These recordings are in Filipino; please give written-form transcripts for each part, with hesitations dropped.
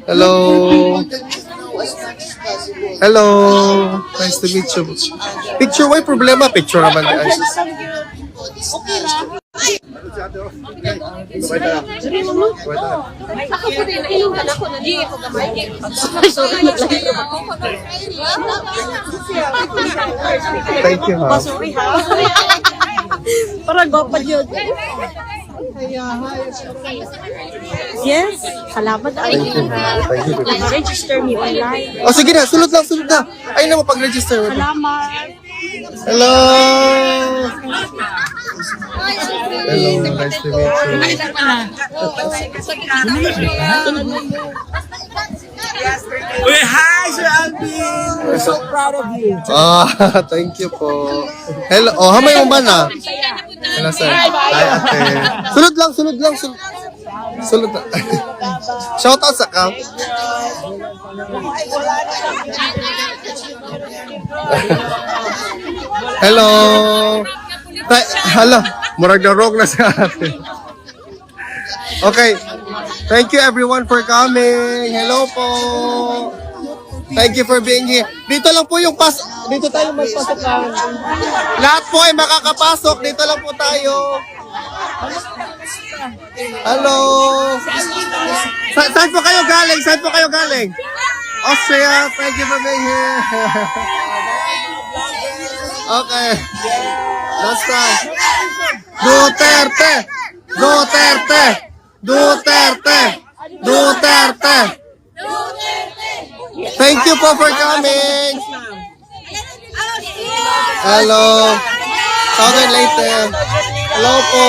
Hello. Hello. Nice to meet you. Picture, why problema? Picture naman ni Ice. Thank you, ha. Para gopad yun. Yes, salamat. Thank you. Thank you. Register me online. Oh, sige na. Sulod lang, sulod na. Ay na mo pag-register. Salamat. Hello. Hello, nice to meet you. Uy, hi, Sir Alvin! We're so proud of you. Thank you po. Hello. Oh, hamay mo ba na? Hello, sir. Hi, ate. Sulod lang, sulod lang. Sulod lang. Shout out sa account. Hello. Hala, murag na wrong na sa ate. Okay. Thank you everyone for coming. Hello po. Thank you for being here. Dito lang po yung dito tayo magpasok lang. Lahat po ay makakapasok. Dito lang po tayo. Hello. Saan po kayo galing? Saan po kayo galing? Austria. Thank you for being here. Okay. Last time. Duterte. Duterte. Duterte. Duterte. Thank you po for coming. Hello. Southern Leyte. Hello po.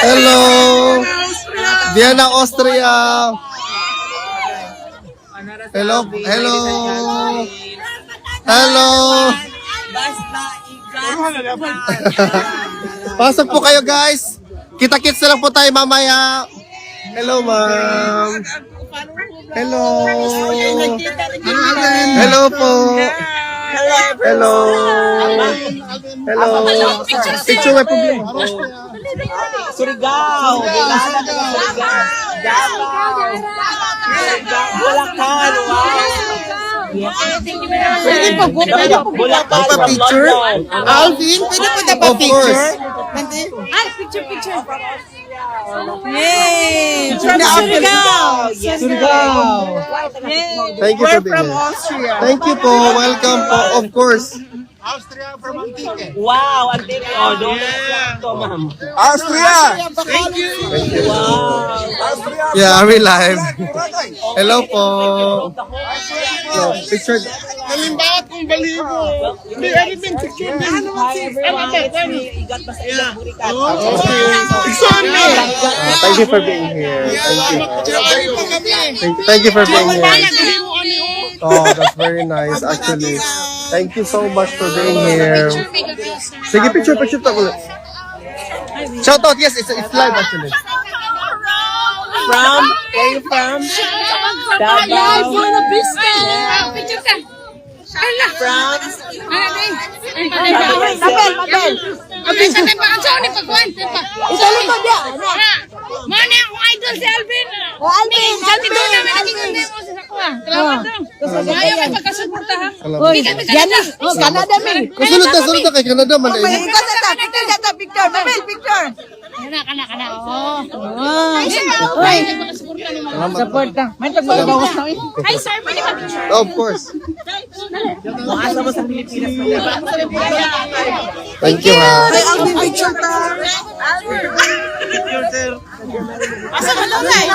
Hello. Vienna, Austria. Hello. Hello. Hello. Pasok po kayo guys. Kita-kits na lang po tayo mamaya. Hello ma'am. Hello. Hello po. Hello. Hello. Picture may problema. Surigao! Bulacan! Pwede pa Bulacan from picture? London. Alvin, pwede pa dapat Of course. Ay, picture. Yay! From Surigao! Surigao! Yay! Thank you for being here. Austria. Thank you po. Welcome po. Of course. Wow! Ang tingin. Oh, doon ito, ma'am. Austria. Thank you! Wow. Yeah, are we live? Hello po. So, picture. Halimbawa kung balibo. Hindi, anything picture din. Hi, everyone. Igat pa sa ilang burikat. Thank you for being here. Thank you for being here. Oh, that's very nice actually. Thank you so much for being here. Sige, picture tayo. Shout out, yes, it's live actually. From? Where are you from? Davao. From? Mabel. Okay, sa tempa ang saon ni pagkuhan, tempa. Isali ko dia. Mana akong idol si Alvin. O Alvin, Sa tito namin nakikita mo sa sakuha. Salamat daw. Ayaw ka pagkasuporta ha. Oy, yan oh, Canada mi. Sulod na kay Canada man. May ikaw sa picture. Mabel, picture. Kana. Oh. Oy, Pagkasuporta ni mga. suporta. May tagbawas na. Hi sir, pwede ba picture? Of course. Asa mo sa Pilipinas? Thank you ha. Ay, Alvin, picture ta. Asa ka lang ay?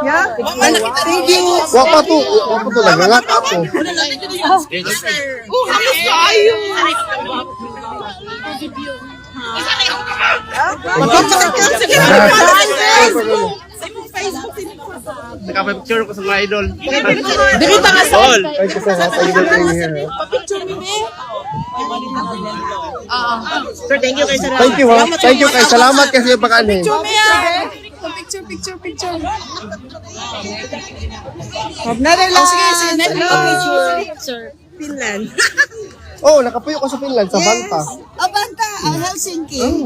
Yeah? Thank you. Wapa to lang nga ako. Oh, halos ka ayo. Nakapicture ko sa mga idol. Dili ta nga sa. Thank you so much. Thank you for being here. Picture mi ni. Sir, thank you kay Sir. Thank you ha. Thank you kay salamat kasi yung pag-anin. Picture. Netherlands. Sige, Netherlands. Finland. Oh, nakapuyo ko sa Finland sa Banta. Abanta, Helsinki.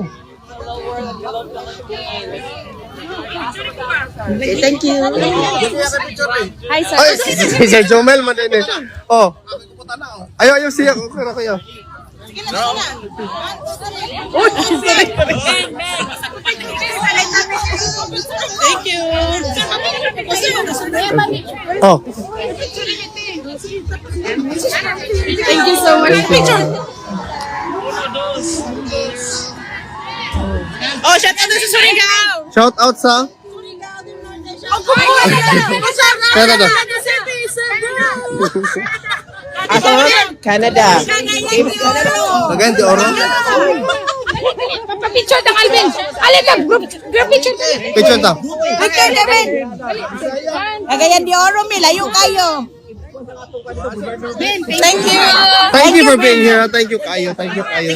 Okay, thank you. Hi, sir. Ay, si Sir Jomel man din eh. Oh. Ayaw siya. Kayo. Thank you. Oh. Thank you so much. Picture. Oh, shout out sa Surigao. Shout out sa Canada. Canada. Again, di oro. Picture ng Alvin. Alin lang, group picture. Picture ta. Okay, David. Agayan di oro, layo kayo. Thank you. Thank you for being here. Thank you kayo. Thank you kayo.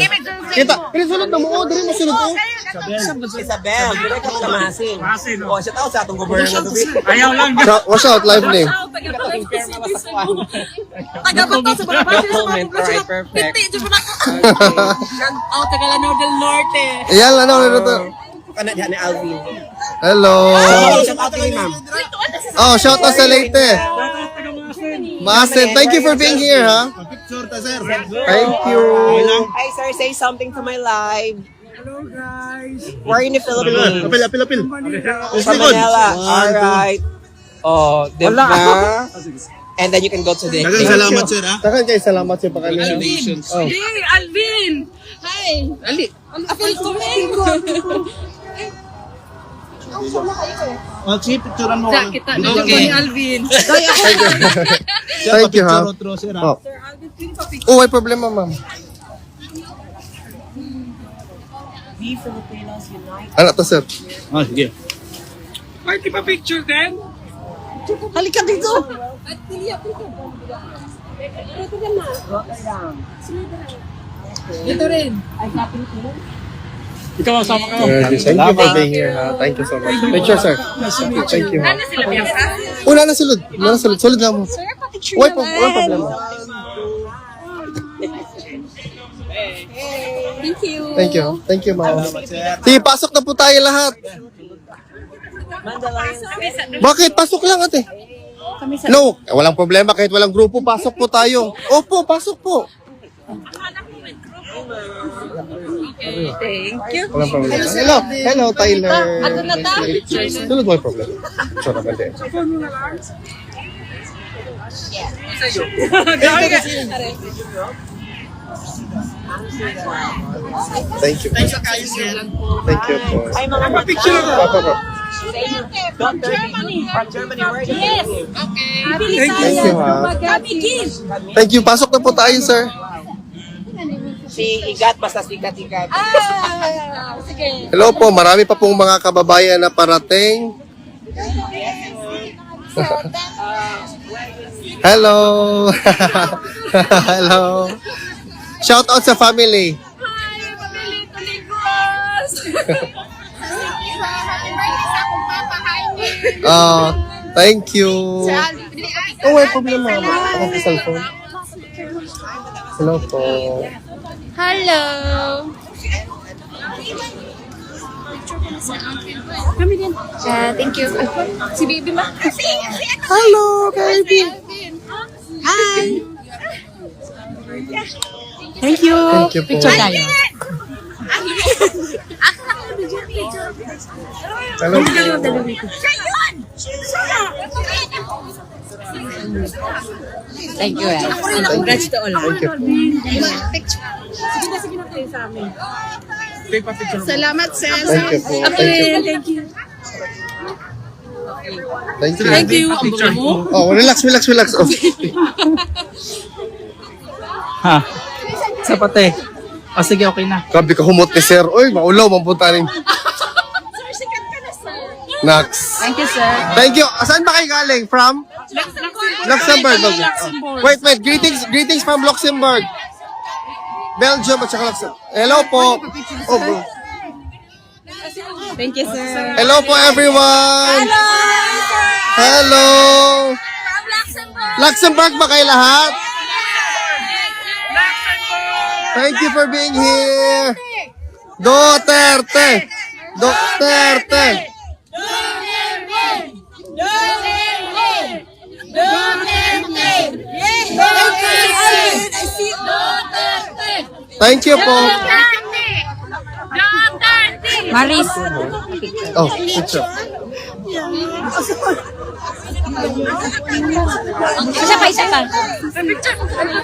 Kita, sulod na mo. Oh, dali mo sulod ko. Isabel, direct ka sa Masin. O, siya tao sa atong gobyerno na gabi. Ayaw lang. Watch out, live name. Taga-bato sa Balabasin. Comment, alright, perfect. Oh, Tagalano del Norte. Ayan, ano to? Kana diyan ni Alvin. Hello. Shout out kay ma'am. Oh, shout out sa Leyte. Masin, thank you for being here, ha? Thank you. Hi sir, say something to my live. Hello guys. We're in the Philippines. Apil. From Manila. Alright. Oh, diba? And then you can go to the Salamat sir ha. Takan kayo, salamat sa pakalihan. Oh. Hey, Alvin. Hi. Ali. Apil ko Si picturean mo. Kita na ni Alvin. Thank you, ha? Oh. Oh, may problema, ma'am. Ano to, sir? Ah, sige. Party pa picture din? Halika dito. Dito rin. Ikaw ang sama ka. Thank you for being here, ha? Thank you so much. Picture, sir. Thank you, ha? Ano sila biyasa? Wala na sulod. Sulod na mo. Sir, pa-picture Wala problema. Thank you. Thank you, ma'am. Sige, pasok na po tayo lahat. Bakit? Pasok lang, ate. No, walang problema. Kahit walang grupo, pasok po tayo. Opo, pasok po. Thank you. Walang problema. Hello, Tyler. Ano na ta? Sulod mo yung problema. Sure naman din. Thank you. Thank you po. Ay, mga picture. Papa. From Germany. Where are you? Thank you, ha? Thank you. Pasok na po tayo, sir. Si Igat, basta si Igat. Sige. Hello po. Marami pa pong mga kababayan na parating. Hello. Hello. Shout out sa family. Hi, Mabelito Ligos. Thank you. Oh, may problema. Ako sa cellphone. Hello po. Hello. Kami din. Thank you. Si baby ma. Hello, baby. Hi. Thank you. Thank you po. Picture tayo. Hello po. Thank you. Congrats to all. Thank you. Salamat, sir. Thank you po. Thank you. Thank you. Thank you. Ang buka mo. Oh, relax. Oh. Ha? Sapate. O sige, okay na. Grabe ka humot ni sir. Oy, maulaw, mapunta rin. Nax. Thank you, sir. Thank you. Saan ba kayo galing? From? Luxembourg. Wait. Greetings from Luxembourg. Belgium at saka Luxembourg. Hello po. Oh, bro. Thank you, sir. Hello po, everyone. Hello. Luxembourg ba kayo lahat? Thank you for being here. Duterte! Duterte! Thank you po. Maris. Oh, picture. Isa pa, isa pa.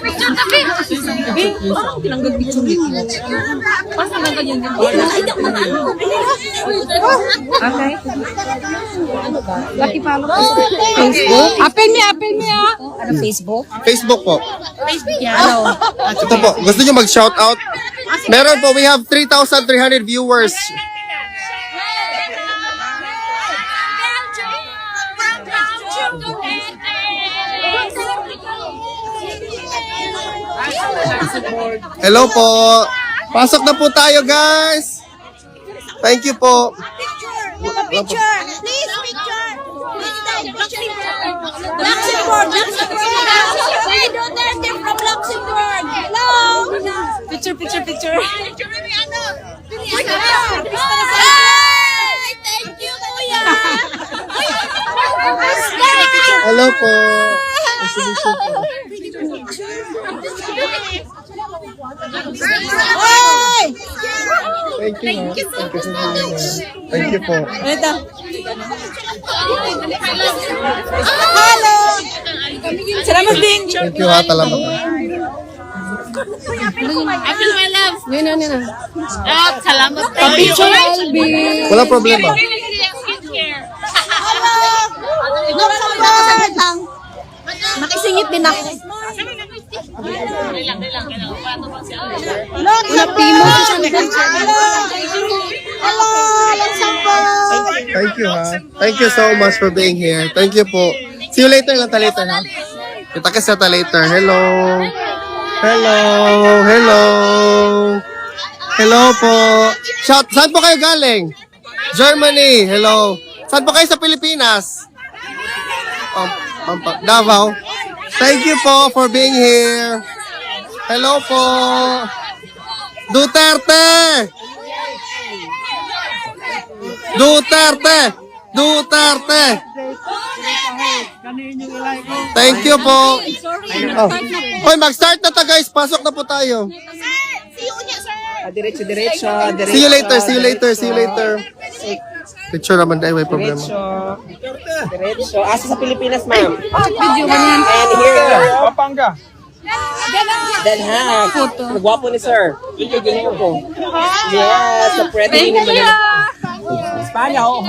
Picture tabi. Tinanggag picture dito. Basta lang ganyan din. Okay. Laki palo. Facebook? Apel me ah. Ano Facebook? Facebook po. Ano? Ito po. Gusto nyo mag-shout out? Meron po. We have 3,300 viewers. Hello po. Pasok na po tayo, guys. Thank you po. Picture. Please, picture. Luxembourg. Duterte from Luxembourg. Hello. Picture. Thank you, kuya. Hello po. Hey! Thank you. Thank you po. Ito. Hello. Salamat din. Thank you ha. Talamat. Apel, my love. Yun. Salamat. Picture, Albi. Wala problema. Saglit lang. Makisingit din ako. Napimo siya. Hello, Luxembourg. Thank you ha. Thank you so much for being here. Thank you po. See you later lang later ha. Kita kasi sa later. Hello. Hello po. Shout, saan po kayo galing? Germany. Hello. Saan po kayo sa Pilipinas? Davao. Thank you po for being here. Hello po. Duterte. Thank you po. Oh. Hoy, mag-start na ta guys. Pasok na po tayo. Diretso. See you later. Picture naman dahil may problema. Diretso. Asa sa Pilipinas, ma'am? Video mo yan. And here. Pampanga. Den Haag. Nagwapo ni sir. Ganyan po. Yes, the pretty ni Manila. Espanya, oh.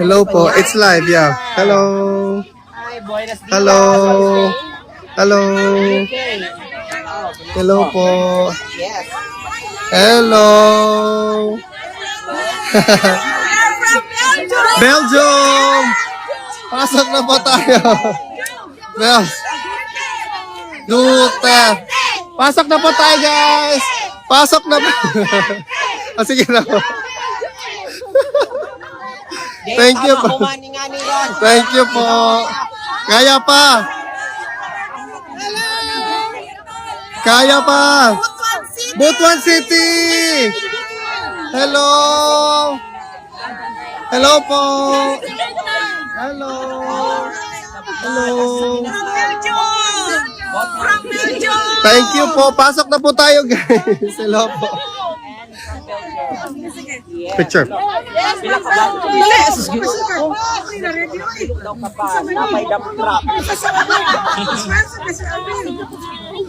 Hello po. It's live, yeah. Hello. Hi, buenas dias. Hello po. Yes. Hello. Belgium. Pasok na po tayo. Duterte. Pasok na po tayo, guys. Pasok na po. Sige na po. Thank you po. Thank you po. Kaya pa. Butuan City. Hello. Hello po. Hello. Thank you po. Pasok na po tayo, guys. Hello po. Picture.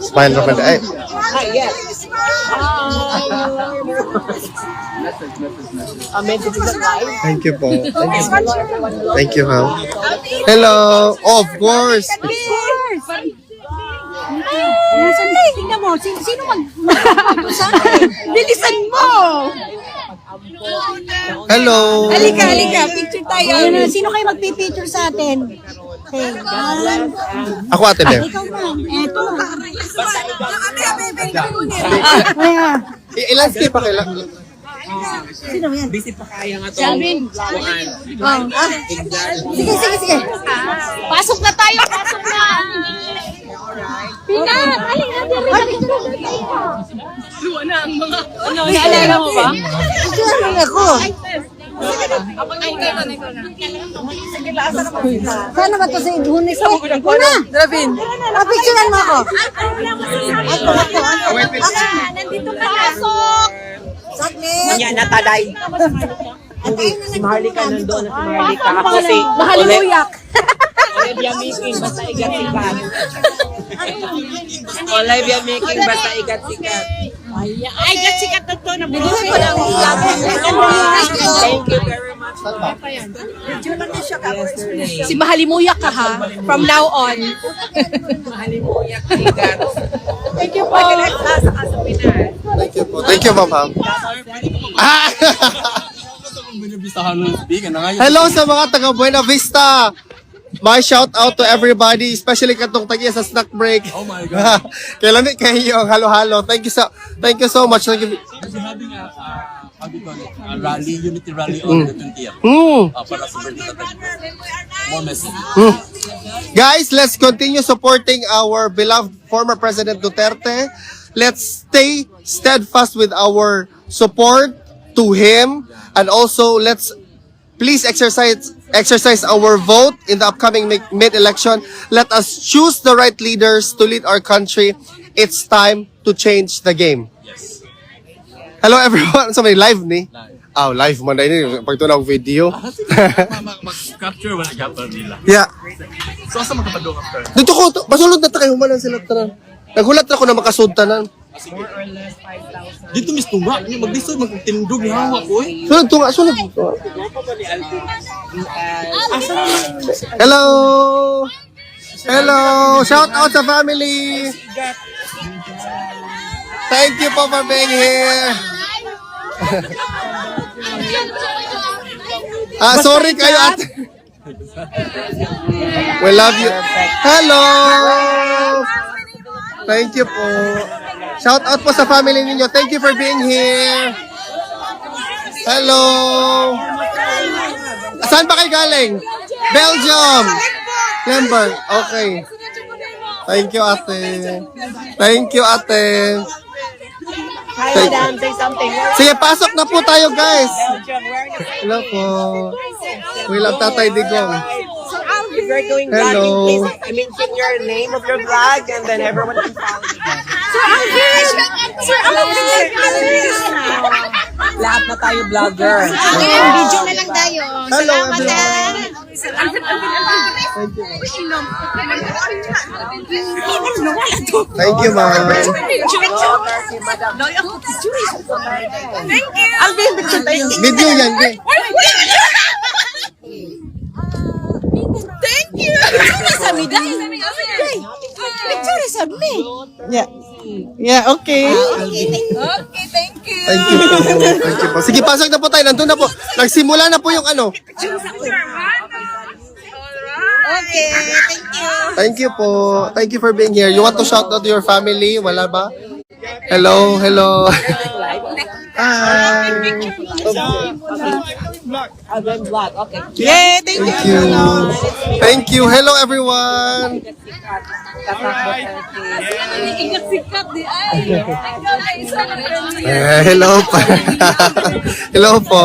Smile naman. Ay. Thank you po. Thank you, ha. Hello. Of course. Tingnan mo, sino bilisan mo! Hello. Halika, picture tayo. Sino kayo magpipicture sa atin? Okay, one. Ako, Ate Beb. Ikaw na. Eto. I-landscape pa kayo. Sino yan? Busy pa kaya nga to. Shalvin. Sige. Pasok na tayo. Pinat! na ang mga... Ano, naalala mo ba? Picture mo ako. Sana ba ito sa Idhunis? Una! Ravin. Picturean mo ako. Nandito ka pasok. Saglit. Kanya nataday. Hindi, si Maharlika nandun na si Maharlika. Ako si Mahalimuyak. Olivia Making, basta igat-sikat. Olivia Making, basta igat-sikat. Ay, sikat na to. Binuhin ko lang. Thank you very much. Si Mahalimuyak ka ha. From now on. Mahalimuyak, igat. Thank you po. Thank you po. Thank you, ma'am. Ah! Hello sa mga taga Buena Vista. My shout out to everybody, especially katong tagiya sa snack break. Oh my God. Kailan kayo ang halo-halo. Thank you so much. Thank you. How do you call it? A rally, unity rally on the 20th. Para sa birthday tatag. More message. Guys, let's continue supporting our beloved former President Duterte. Let's stay steadfast with our support to him, and also let's please exercise our vote in the upcoming mid-election. Let us choose the right leaders to lead our country. It's time to change the game. Yes. Hello everyone. So may live ni? Live man dahil pagtunaw video. Mag-capture wala gapal nila. Yeah. So, asa magkapadong after? Dito ko, basulod na tayo humanan sila tanan. Nagulat ako na makasudtanan. Dito mis tunga, magdisod magtindog ni hawa ko eh. Sunod tunga, sunod. Hello! Hello! Shout out sa family! Thank you po for being here! Sorry kayo at... We love you. Hello! Thank you po. Shout out po sa family ninyo. Thank you for being here. Hello! Saan ba kayo galing? Belgium! Lemberg. Okay. Thank you, ate. Thank you, ate. Hi, madam, say something. Sige, pasok na po tayo, guys. Hello po. We love Tatay Digong. If you're doing Hello. vlogging, please mention your name of your vlog and then everyone can follow you. Lahat na tayo vlogger. Video na lang tayo. Hello, Salamat everyone. Thank you, ma'am. Alvin, picture tayo. Video yan, di. Picture sa me. Yeah, okay. Thank you. Thank you po. Thank you po. Sige, pasok na po tayo. Nandun na po. Nagsimula na po yung ano. Okay, thank you. Thank you po. Thank you for being here. You want to shout out to your family? Wala ba? Hello, hello. Hi. Alvin vlog, okay. Yeah, thank you. Thank you. Hello, everyone. Sikat di ay. Hello po. Hello po.